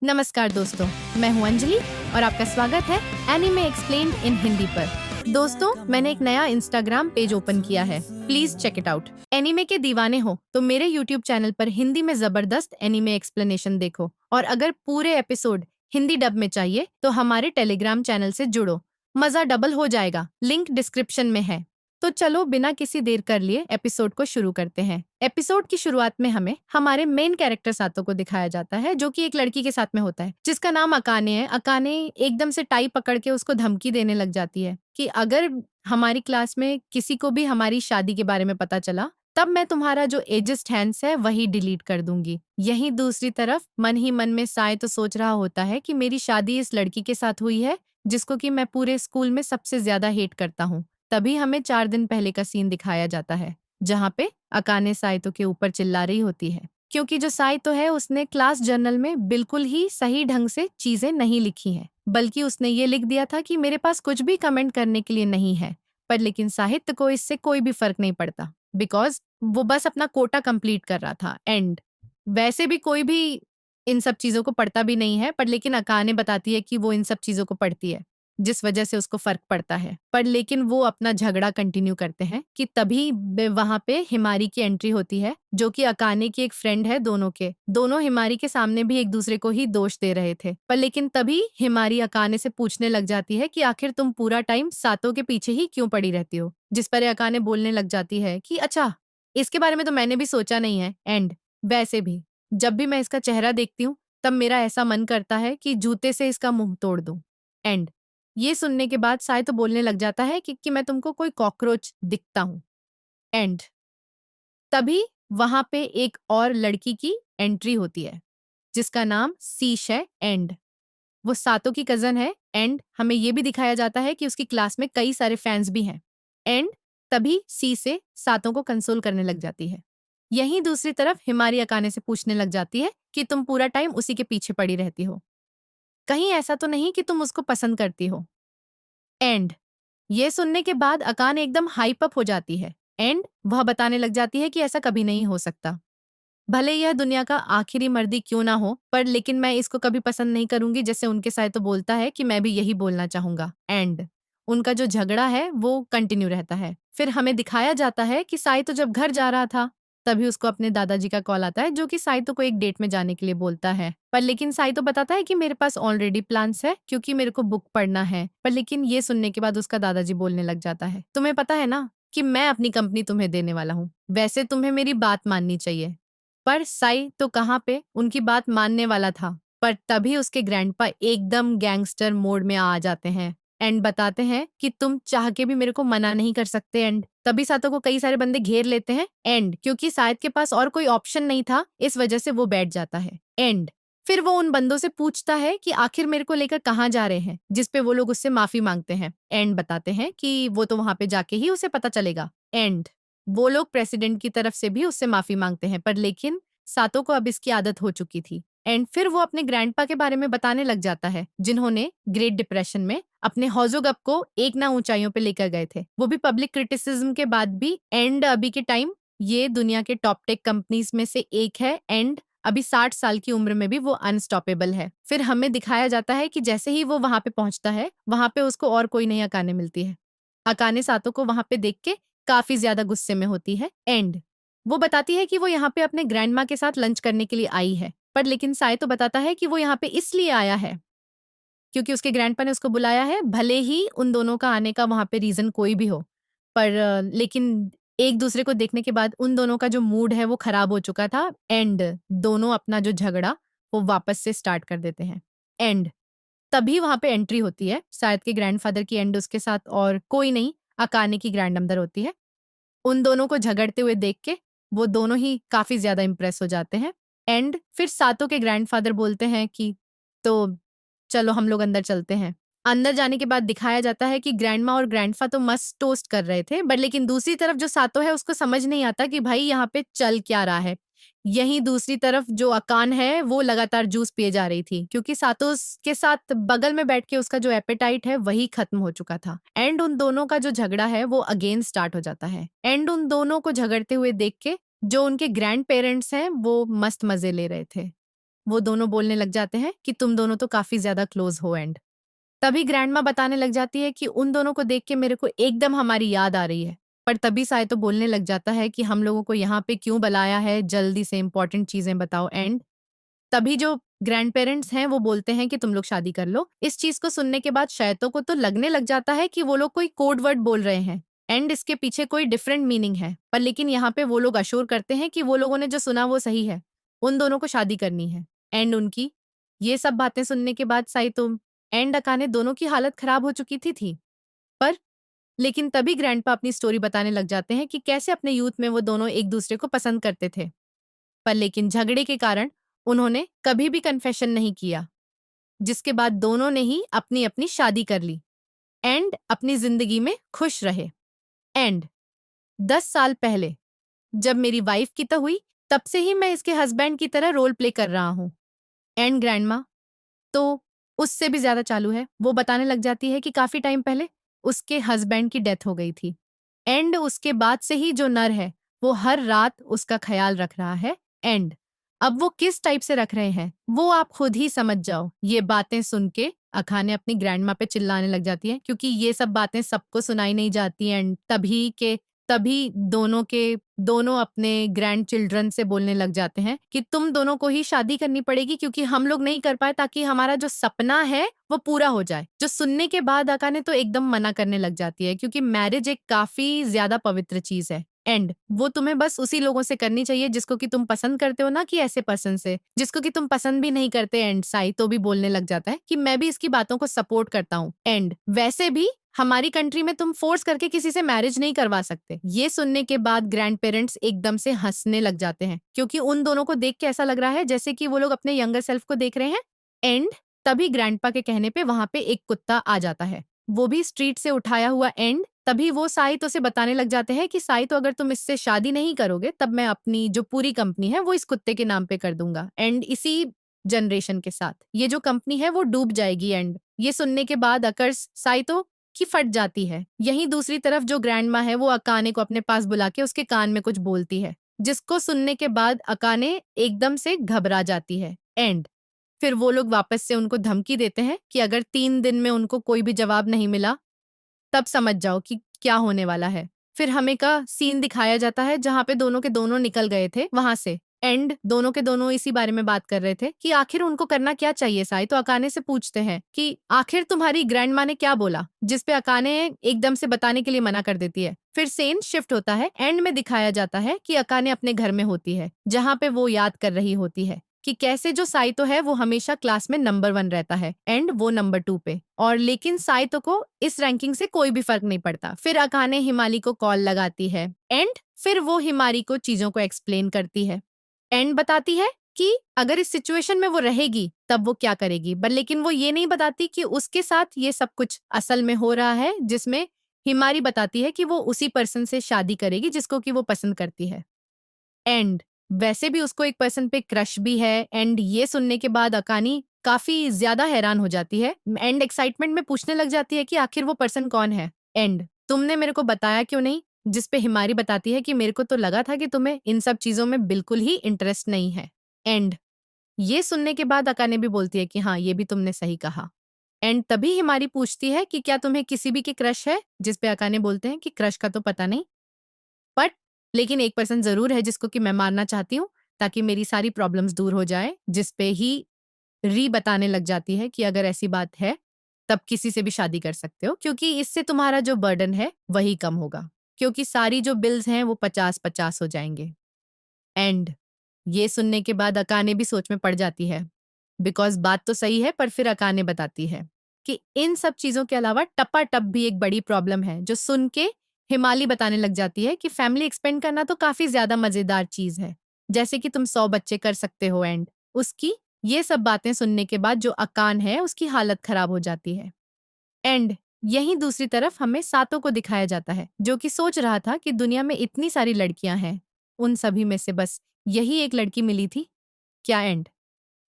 नमस्कार दोस्तों, मैं हूं अंजलि और आपका स्वागत है एनीमे एक्सप्लेन्ड इन हिंदी पर। दोस्तों, मैंने एक नया इंस्टाग्राम पेज ओपन किया है, please check it out. Anime के दीवाने हो तो मेरे यूट्यूब चैनल पर हिंदी में जबरदस्त एनीमे एक्सप्लेनेशन देखो, और अगर पूरे एपिसोड हिंदी डब में चाहिए तो हमारे टेलीग्राम चैनल से जुड़ो, मजा डबल हो जाएगा। लिंक डिस्क्रिप्शन में है। तो चलो बिना किसी देर कर लिए एपिसोड को शुरू करते हैं। एपिसोड की शुरुआत में हमें हमारे मेन कैरेक्टर सातो को दिखाया जाता है, जो कि एक लड़की के साथ में होता है जिसका नाम अकाने है। अकाने एकदम से टाई पकड़ के उसको धमकी देने लग जाती है कि अगर हमारी क्लास में किसी को भी हमारी शादी के बारे में पता चला तब मैं तुम्हारा जो एजेस्ट हैंड्स है वही डिलीट कर दूंगी। यहीं दूसरी तरफ मन ही मन में साय तो सोच रहा होता है कि मेरी शादी इस लड़की के साथ हुई है जिसको कि मैं पूरे स्कूल में सबसे ज्यादा हेट करता हूँ। तभी हमें 4 दिन पहले का सीन दिखाया जाता है जहाँ पे अकाने साइतो के ऊपर चिल्ला रही होती है, क्योंकि जो साइतो है उसने क्लास जर्नल में बिल्कुल ही सही ढंग से चीजें नहीं लिखी हैं, बल्कि उसने ये लिख दिया था कि मेरे पास कुछ भी कमेंट करने के लिए नहीं है। पर लेकिन साहित्य को इससे कोई भी फर्क नहीं पड़ता, बिकॉज वो बस अपना कोटा कंप्लीट कर रहा था। एंड वैसे भी कोई भी इन सब चीजों को पढ़ता भी नहीं है, पर लेकिन अकाने बताती है कि वो इन सब चीजों को पढ़ती है जिस वजह से उसको फर्क पड़ता है। पर लेकिन वो अपना झगड़ा कंटिन्यू करते हैं कि तभी वहां पे हिमारी की एंट्री होती है, जो कि अकाने की एक फ्रेंड है। दोनों हिमारी के सामने भी एक दूसरे को ही दोष दे रहे थे। पर लेकिन तभी हिमारी अकाने से पूछने लग जाती है कि आखिर तुम पूरा टाइम सातो के पीछे ही क्यों पड़ी रहती हो, जिस पर अकाने बोलने लग जाती है कि अच्छा, इसके बारे में तो मैंने भी सोचा नहीं है। एंड वैसे भी जब भी मैं इसका चेहरा देखती हूँ तब मेरा ऐसा मन करता है कि जूते से इसका मुंह तोड़ दूं। एंड ये सुनने के बाद साय तो बोलने लग जाता है कि मैं तुमको कोई कॉकरोच दिखता हूं। एंड तभी वहां पे एक और लड़की की एंट्री होती है जिसका नाम सीश है। एंड वो सातो की कजन है। एंड हमें ये भी दिखाया जाता है कि उसकी क्लास में कई सारे फैंस भी हैं। एंड तभी सी से सातो को कंसोल करने लग जाती है। यहीं दूसरी तरफ हिमारी अकाने से पूछने लग जाती है कि तुम पूरा टाइम उसी के पीछे पड़ी रहती हो, कहीं ऐसा तो नहीं कि तुम उसको पसंद करती हो। एंड ये सुनने के बाद अकाने एकदम हाइप अप हो जाती है। एंड वह बताने लग जाती है कि ऐसा कभी नहीं हो सकता, भले यह दुनिया का आखिरी मर्दी क्यों ना हो, पर लेकिन मैं इसको कभी पसंद नहीं करूंगी। जैसे उनके साथ तो बोलता है कि मैं भी यही बोलना चाहूंगा। एंड उनका जो झगड़ा है वो कंटिन्यू रहता है। फिर हमें दिखाया जाता है कि साइतो जब घर जा रहा था तभी उसको अपने दादाजी का कॉल आता है, जो कि साइतो को एक डेट में जाने के लिए बोलता है। पर लेकिन साइतो बताता है कि मेरे पास ऑलरेडी प्लान्स है क्योंकि मेरे को बुक पढ़ना है। पर लेकिन ये सुनने के बाद उसका दादाजी बोलने लग जाता है, तुम्हें पता है ना कि मैं अपनी कंपनी तुम्हें देने वाला हूँ, वैसे तुम्हें मेरी बात माननी चाहिए। पर साई तो कहाँ पे उनकी बात मानने वाला था। पर तभी उसके ग्रैंडपा एकदम गैंगस्टर मोड में आ जाते हैं एंड बताते हैं कि तुम चाह के भी मेरे को मना नहीं कर सकते। एंड तभी सातो को कई सारे बंदे घेर लेते हैं। एंड क्योंकि शायद के पास और कोई ऑप्शन नहीं था, इस वजह से वो बैठ जाता है। एंड फिर वो उन बंदों से पूछता है कि आखिर मेरे को लेकर कहाँ जा रहे हैं, जिसपे वो लोग उससे माफी मांगते हैं। एंड बताते हैं कि वो तो वहां पे जाके ही उसे पता चलेगा। एंड वो लोग प्रेसिडेंट की तरफ से भी उससे माफी मांगते हैं, पर लेकिन सातो को अब इसकी आदत हो चुकी थी। एंड फिर वो अपने ग्रैंडपा के बारे में बताने लग जाता है, जिन्होंने ग्रेट डिप्रेशन में अपने हौजोगप को एक ना ऊंचाइयों पे लेकर गए थे, वो भी पब्लिक क्रिटिसिज्म के बाद भी। एंड अभी के टाइम ये दुनिया के टॉप टेक कंपनीज में से एक है। एंड अभी 60 साल की उम्र में भी वो अनस्टॉपेबल है। फिर हमें दिखाया जाता है कि जैसे ही वो वहां पे पहुंचता है, वहां पे उसको और कोई नहीं अकाने मिलती है। अकाने सातो को वहां पे देख के काफी ज्यादा गुस्से में होती है। एंड वो बताती है कि वो यहाँ पे अपने ग्रैंड माँ के साथ लंच करने के लिए आई है। पर लेकिन साय तो बताता है कि वो यहाँ पे इसलिए आया है क्योंकि उसके ग्रैंडपा ने उसको बुलाया है, भले ही उन दोनों का आने का वहां पे रीजन कोई भी हो। पर लेकिन एक दूसरे को देखने के बाद उन दोनों का जो मूड है वो खराब हो चुका था। एंड दोनों अपना जो झगड़ा वो वापस से स्टार्ट कर देते हैं। एंड तभी वहां पे एंट्री होती है शायद के ग्रैंडफादर की। एंड उसके साथ और कोई नहीं, अकाने की ग्रैंड मदर होती है। उन दोनों को झगड़ते हुए देख के वो दोनों ही काफी ज्यादा इंप्रेस हो जाते हैं। एंड फिर सातो के ग्रैंडफादर बोलते हैं कि तो चलो हम लोग अंदर चलते हैं। अंदर जाने के बाद दिखाया जाता है कि ग्रैंडमा और ग्रैंडफा तो मस्त टोस्ट कर रहे थे, बट लेकिन दूसरी तरफ जो सातो है उसको समझ नहीं आता कि भाई यहाँ पे चल क्या रहा है। यहीं दूसरी तरफ जो अकान है वो लगातार जूस पिए जा रही थी, क्योंकि सातो के साथ बगल में बैठ के उसका जो एपेटाइट है वही खत्म हो चुका था। एंड उन दोनों का जो झगड़ा है वो अगेन स्टार्ट हो जाता है। एंड उन दोनों को झगड़ते हुए देख के जो उनके ग्रैंड पेरेंट्स हैं वो मस्त मजे ले रहे थे। वो दोनों बोलने लग जाते हैं कि तुम दोनों तो काफी ज्यादा क्लोज हो। एंड तभी ग्रैंडमा बताने लग जाती है कि उन दोनों को देख के मेरे को एकदम हमारी याद आ रही है। पर तभी साइतो बोलने लग जाता है कि हम लोगों को यहाँ पे क्यों बुलाया है, जल्दी से इंपॉर्टेंट चीजें बताओ। एंड तभी जो ग्रैंड पेरेंट्स हैं वो बोलते हैं कि तुम लोग शादी कर लो। इस चीज को सुनने के बाद शैतो को तो लगने लग जाता है कि वो लोग कोई कोड वर्ड बोल रहे हैं एंड इसके पीछे कोई डिफरेंट मीनिंग है। पर लेकिन यहाँ पे वो लोग अश्योर करते हैं कि वो लोगों ने जो सुना वो सही है, उन दोनों को शादी करनी है। एंड उनकी ये सब बातें सुनने के बाद साइतो एंड अकाने दोनों की हालत खराब हो चुकी थी। पर लेकिन तभी ग्रैंडपा अपनी स्टोरी बताने लग जाते हैं कि कैसे अपने यूथ में वो दोनों एक दूसरे को पसंद करते थे। पर लेकिन झगड़े के कारण उन्होंने कभी भी कन्फेशन नहीं किया, जिसके बाद दोनों ने ही अपनी अपनी शादी कर ली एंड अपनी जिंदगी में खुश रहे। एंड 10 साल पहले जब मेरी वाइफ की तो हुई, तब से ही मैं इसके हस्बैंड की तरह रोल प्ले कर रहा हूँ। एंड ग्रैंडमा तो उससे भी ज्यादा चालू है। वो बताने लग जाती है कि काफी टाइम पहले उसके हस्बैंड की डेथ हो गई थी एंड उसके बाद से ही जो नर है वो हर रात उसका ख्याल रख रहा है। एंड अब वो किस टाइप से रख रहे हैं वो आप खुद ही समझ जाओ। ये बातें सुन के अखाने अपनी ग्रैंडमा पे चिल्लाने लग जाती है, क्योंकि ये सब बातें सबको सुनाई नहीं जाती। एंड तभी दोनों अपने ग्रैंड चिल्ड्रन से बोलने लग जाते हैं कि तुम दोनों को ही शादी करनी पड़ेगी, क्योंकि हम लोग नहीं कर पाए, ताकि हमारा जो सपना है वो पूरा हो जाए। जो सुनने के बाद अकाने तो एकदम मना करने लग जाती है, क्योंकि मैरिज एक काफी ज्यादा पवित्र चीज है एंड वो तुम्हें बस उसी लोगों से करनी चाहिए जिसको कि तुम पसंद करते हो, ना कि ऐसे पर्सन से जिसको कि तुम पसंद भी नहीं करते। एंड साई तो भी बोलने लग जाता है कि मैं भी इसकी बातों को सपोर्ट करता हूँ एंड वैसे भी हमारी कंट्री में तुम फोर्स करके किसी से मैरिज नहीं करवा सकते। ये सुनने के बाद ग्रैंड पेरेंट्स एकदम से हंसने लग जाते हैं, क्योंकि उन दोनों को देख के ऐसा लग रहा है जैसे कि वो लोग अपने यंगर सेल्फ को देख रहे हैं। एंड तभी ग्रैंडपा के कहने पे वहां पे एक कुत्ता आ जाता है, वो भी स्ट्रीट से उठाया हुआ। एंड तभी वो साइतो से बताने लग जाते हैं कि साइतो अगर तुम इससे शादी नहीं करोगे तब मैं अपनी जो पूरी कंपनी है वो इस कुत्ते के नाम पे कर दूंगा एंड इसी जनरेशन के साथ ये जो कंपनी है वो डूब जाएगी। एंड ये सुनने के बाद अकर्स साइतो की फट जाती है। यहीं दूसरी तरफ जो ग्रैंडमा है वो अकाने को अपने पास बुला के उसके कान में कुछ बोलती है, जिसको सुनने के बाद अकाने एकदम से घबरा जाती है। एंड फिर वो लोग वापस से उनको धमकी देते हैं कि अगर 3 दिन में उनको कोई भी जवाब नहीं मिला तब समझ जाओ कि क्या होने वाला है। फिर हमें का सीन दिखाया जाता है जहाँ पे दोनों के दोनों निकल गए थे वहां से एंड दोनों के दोनों इसी बारे में बात कर रहे थे कि आखिर उनको करना क्या चाहिए। साई तो अकाने से पूछते हैं कि आखिर तुम्हारी ग्रैंड माँ ने क्या बोला, जिस पे अकाने एकदम से बताने के लिए मना कर देती है। फिर सेन शिफ्ट होता है, एंड में दिखाया जाता है कि अकाने अपने घर में होती है जहाँ पे वो याद कर रही होती है कि कैसे जो साइतो है वो हमेशा क्लास में नंबर 1 रहता है एंड वो नंबर 2 पे, और लेकिन साइतो को इस रैंकिंग से कोई भी फर्क नहीं पड़ता। फिर अकाने हिमाली को कॉल लगाती है एंड फिर वो हिमारी को चीजों को एक्सप्लेन करती है एंड बताती है कि अगर इस सिचुएशन में वो रहेगी तब वो क्या करेगी। पर लेकिन वो ये नहीं बताती कि उसके साथ ये सब कुछ असल में हो रहा है, जिसमें हिमारी बताती है कि वो उसी पर्सन से शादी करेगी जिसको कि वो पसंद करती है एंड वैसे भी उसको एक पर्सन पे क्रश भी है। एंड ये सुनने के बाद अकानी काफी ज्यादा हैरान हो जाती है एंड एक्साइटमेंट में पूछने लग जाती है कि आखिर वो पर्सन कौन है एंड तुमने मेरे को बताया क्यों नहीं। जिस पे हिमारी बताती है कि मेरे को तो लगा था कि तुम्हें इन सब चीजों में बिल्कुल ही इंटरेस्ट नहीं है। एंड ये सुनने के बाद अकाने भी बोलती है कि हाँ, ये भी तुमने सही कहा। एंड तभी हिमारी पूछती है कि क्या तुम्हें किसी भी की क्रश है, जिस पे अकाने बोलते हैं कि क्रश का तो पता नहीं, बट लेकिन एक पर्सन जरूर है जिसको कि मैं मारना चाहती हूँ ताकि मेरी सारी प्रॉब्लम्स दूर हो जाए। जिस पे ही री बताने लग जाती है कि अगर ऐसी बात है तब किसी से भी शादी कर सकते हो, क्योंकि इससे तुम्हारा जो बर्डन है वही कम होगा, क्योंकि सारी जो बिल्स हैं वो 50-50 हो जाएंगे। एंड ये सुनने के बाद अकाने भी सोच में पड़ जाती है, बिकॉज बात तो सही है। पर फिर अकाने बताती है कि इन सब चीजों के अलावा टपाटप भी एक बड़ी प्रॉब्लम है, जो सुन के हिमाली बताने लग जाती है कि फैमिली एक्सपेंड करना तो काफी ज्यादा मजेदार चीज है, जैसे कि तुम 100 बच्चे कर सकते हो। एंड उसकी ये सब बातें सुनने के बाद जो अकान है उसकी हालत खराब हो जाती है। एंड यहीं दूसरी तरफ हमें सातों को दिखाया जाता है, जो कि सोच रहा था कि दुनिया में इतनी सारी लड़कियां हैं, उन सभी में से बस यही एक लड़की मिली थी क्या। एंड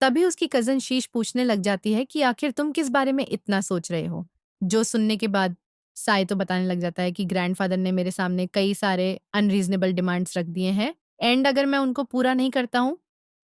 तभी उसकी कजन शीश पूछने लग जाती है कि आखिर तुम किस बारे में इतना सोच रहे हो। जो सुनने के बाद साई तो बताने लग जाता है कि ग्रैंडफादर ने मेरे सामने कई सारे अनरीजनेबल डिमांड्स रख दिए हैं एंड अगर मैं उनको पूरा नहीं करता हूँ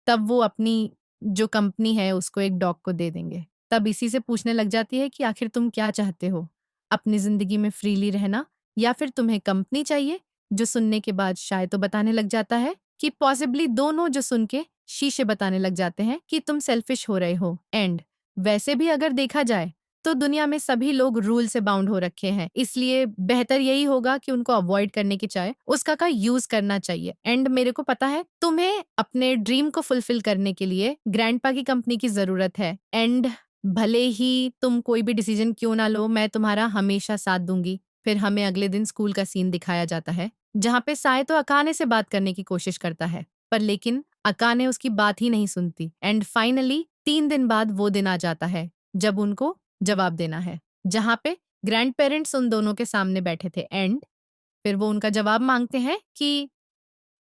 तब वो अपनी जो कंपनी है उसको एक डॉग को दे देंगे। तब इसी से पूछने लग जाती है कि आखिर तुम क्या चाहते हो? अपनी ज़िंदगी में फ्रीली रहना या फिर तुम्हें कंपनी चाहिए? जो सुनने के बाद शाय तो बताने लग जाता है कि पॉसिबली दोनों, जो सुन के शीशे बताने लग जाते हैं कि तुम सेल्फिश हो रहे हो। एंड वैसे भी अगर देखा जाए तो दुनिया में सभी लोग रूल से बाउंड हो रखे हैं, इसलिए बेहतर यही होगा कि उनको अवॉइड करने की चाहे उसका का यूज करना चाहिए। एंड मेरे को पता है तुम्हें अपने ड्रीम को फुलफिल करने के लिए ग्रैंडपा की कंपनी की जरूरत है। एंड भले ही तुम कोई भी डिसीजन क्यों ना लो, मैं तुम्हारा हमेशा साथ दूंगी। फिर हमें अगले दिन स्कूल का सीन दिखाया जाता है जहाँ पे साय तो अकाने से बात करने की कोशिश करता है, पर लेकिन अकाने उसकी बात ही नहीं सुनती। एंड फाइनली 3 दिन बाद वो दिन आ जाता है जब उनको जवाब देना है, जहाँ पे ग्रैंड पेरेंट्स उन दोनों के सामने बैठे थे। एंड फिर वो उनका जवाब मांगते हैं कि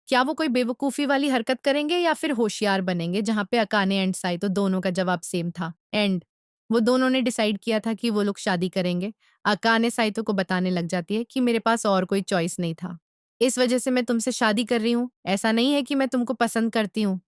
क्या वो कोई बेवकूफ़ी वाली हरकत करेंगे या फिर होशियार बनेंगे, जहाँ पे अकाने एंड साइतो दोनों का जवाब सेम था। एंड वो दोनों ने डिसाइड किया था कि वो लोग शादी करेंगे। अकाने साइतो को बताने लग जाती है कि मेरे पास और कोई चॉइस नहीं था, इस वजह से मैं तुमसे शादी कर रही हूँ, ऐसा नहीं है कि मैं तुमको पसंद करती हूँ।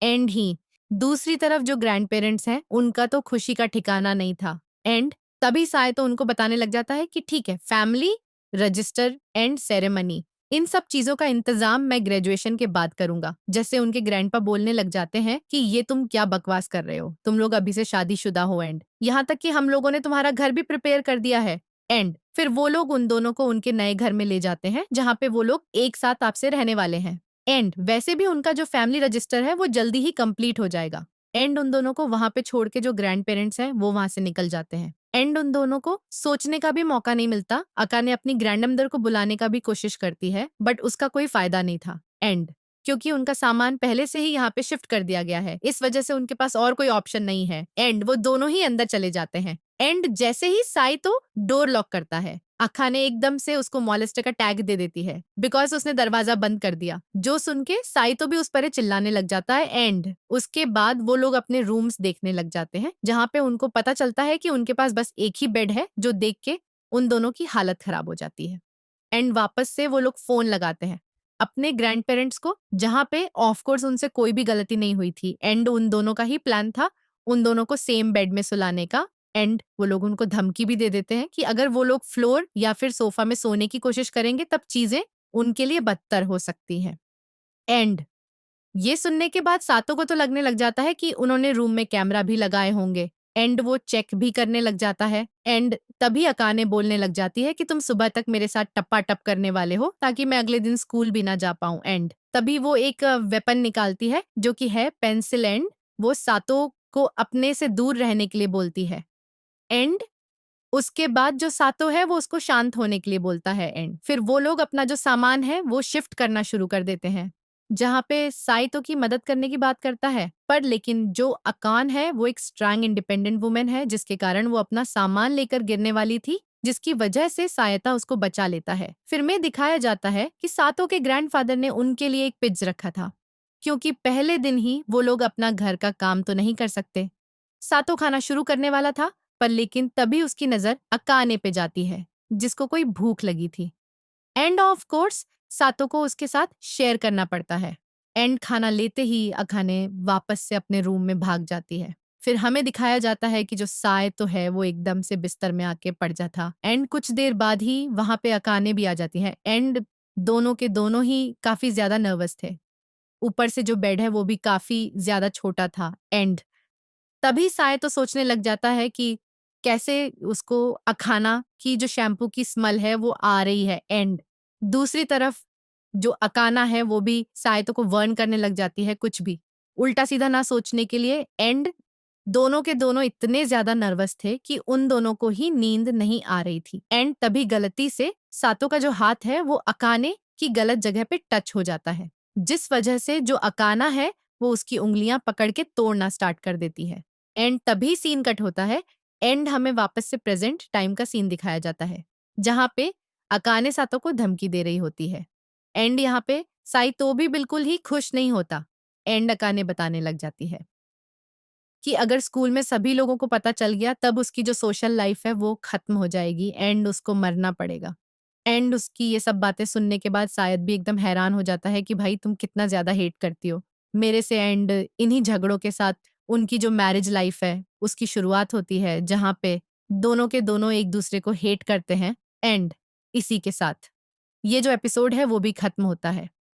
एंड ही दूसरी तरफ जो ग्रैंड पेरेंट्स हैं उनका तो खुशी का ठिकाना नहीं था। एंड तभी साय तो उनको बताने लग जाता है कि ठीक है, फैमिली रजिस्टर एंड सेरेमनी, इन सब चीजों का इंतजाम मैं ग्रेजुएशन के बाद करूंगा। जैसे उनके ग्रैंडपा बोलने लग जाते हैं कि ये तुम क्या बकवास कर रहे हो, तुम लोग अभी से शादीशुदा हो। एंड यहाँ तक कि हम लोगों ने तुम्हारा घर भी प्रिपेयर कर दिया है। एंड फिर वो लोग उन दोनों को उनके नए घर में ले जाते हैं जहाँ पे वो लोग एक साथ आपसे रहने वाले हैं। एंड वैसे भी उनका जो फैमिली रजिस्टर है वो जल्दी ही कंप्लीट हो जाएगा। एंड उन दोनों को वहां पे छोड़ के जो ग्रैंड पेरेंट्स हैं वो वहां से निकल जाते हैं। एंड उन दोनों को सोचने का भी मौका नहीं मिलता। अका ने अपनी ग्रैंडमदर को बुलाने का भी कोशिश करती है, बट उसका कोई फायदा नहीं था। एंड क्योंकि उनका सामान पहले से ही यहाँ पे शिफ्ट कर दिया गया है, इस वजह से उनके पास और कोई ऑप्शन नहीं है। एंड वो दोनों ही अंदर चले जाते हैं। एंड जैसे ही साई तो डोर लॉक करता है, अखा ने एकदम से उसको मॉलेस्टर का टैग दे देती है बिकॉज उसने दरवाजा बंद कर दिया, जो सुन के साई तो भी उस पर चिल्लाने लग जाता है। एंड उसके बाद वो लोग अपने रूम्स देखने लग जाते हैं जहाँ पे उनको पता चलता है कि उनके पास बस एक ही बेड है, जो देख के उन दोनों की हालत खराब हो जाती है। एंड वापस से वो लोग फोन लगाते हैं अपने ग्रैंड पेरेंट्स को, जहाँ पे ऑफ कोर्स उनसे कोई भी गलती नहीं हुई थी। एंड उन दोनों का ही प्लान था उन दोनों को सेम बेड में सुलाने का। एंड वो लोग उनको धमकी भी दे देते हैं कि अगर वो लोग फ्लोर या फिर सोफा में सोने की कोशिश करेंगे तब चीजें उनके लिए बदतर हो सकती हैं। एंड ये सुनने के बाद सातों को तो लगने लग जाता है कि उन्होंने रूम में कैमरा भी लगाए होंगे। एंड वो चेक भी करने लग जाता है। एंड तभी अकाने बोलने लग जाती है कि तुम सुबह तक मेरे साथ टप्पा टप करने वाले हो ताकि मैं अगले दिन स्कूल भी ना जा पाऊं। एंड तभी वो एक वेपन निकालती है जो कि है पेंसिल। एंड वो सातों को अपने से दूर रहने के लिए बोलती है। एंड उसके बाद जो सातो है वो उसको शांत होने के लिए बोलता है। एंड फिर वो लोग अपना जो सामान है वो शिफ्ट करना शुरू कर देते हैं, जहाँ पे साइतो की मदद करने की बात करता है, पर लेकिन जो अकान है वो एक स्ट्रांग इंडिपेंडेंट वुमेन है, जिसके कारण वो अपना सामान लेकर गिरने वाली थी, जिसकी वजह से सायता उसको बचा लेता है। फिर में दिखाया जाता है कि सातो के ग्रैंडफादर ने उनके लिए एक पिज रखा था, क्योंकि पहले दिन ही वो लोग अपना घर का काम तो नहीं कर सकते। सातो खाना शुरू करने वाला था, पर लेकिन तभी उसकी नजर अकाने पे जाती है, जिसको कोई भूख लगी थी। एंड ऑफ कोर्स सातो को उसके साथ शेयर करना पड़ता है। एंड खाना लेते ही अकाने वापस से अपने रूम में भाग जाती है। फिर हमें दिखाया जाता है कि जो साय तो है वो एकदम से बिस्तर में आके पड़ जाता। एंड कुछ देर बाद ही वहां पे अकाने भी आ जाती है। एंड दोनों के दोनों ही काफी ज्यादा नर्वस थे। ऊपर से जो बेड है वो भी काफी ज्यादा छोटा था। एंड तभी साय तो सोचने लग जाता है कि कैसे उसको अखाना की जो शैम्पू की स्मेल है वो आ रही है। एंड दूसरी तरफ जो अकाना है वो भी सायतो को वर्न करने लग जाती है कुछ भी उल्टा सीधा ना सोचने के लिए। एंड दोनों के दोनों इतने ज्यादा नर्वस थे कि उन दोनों को ही नींद नहीं आ रही थी। एंड तभी गलती से सातो का जो हाथ है वो अकाने की गलत जगह पे टच हो जाता है, जिस वजह से जो अकाना है वो उसकी उंगलियां पकड़ के तोड़ना स्टार्ट कर देती है। एंड तभी सीन कट होता है। एंड हमें वापस से प्रेजेंट टाइम का सीन दिखाया जाता है, जहाँ पे अकाने सातो को धमकी दे रही होती है। एंड यहाँ पे साई तो भी बिल्कुल ही खुश नहीं होता। एंड अकाने बताने लग जाती है कि अगर स्कूल में सभी लोगों को पता चल गया तब उसकी जो सोशल लाइफ है वो खत्म हो जाएगी। एंड उसको मरना पड़ेगा। एंड उसकी ये सब बातें सुनने के बाद शायद भी एकदम हैरान हो जाता है कि भाई तुम कितना ज्यादा हेट करती हो मेरे से। एंड इन्हीं झगड़ों के साथ उनकी जो मैरिज लाइफ है उसकी शुरुआत होती है जहाँ पे दोनों के दोनों एक दूसरे को हेट करते हैं, एंड इसी के साथ ये जो एपिसोड है वो भी खत्म होता है।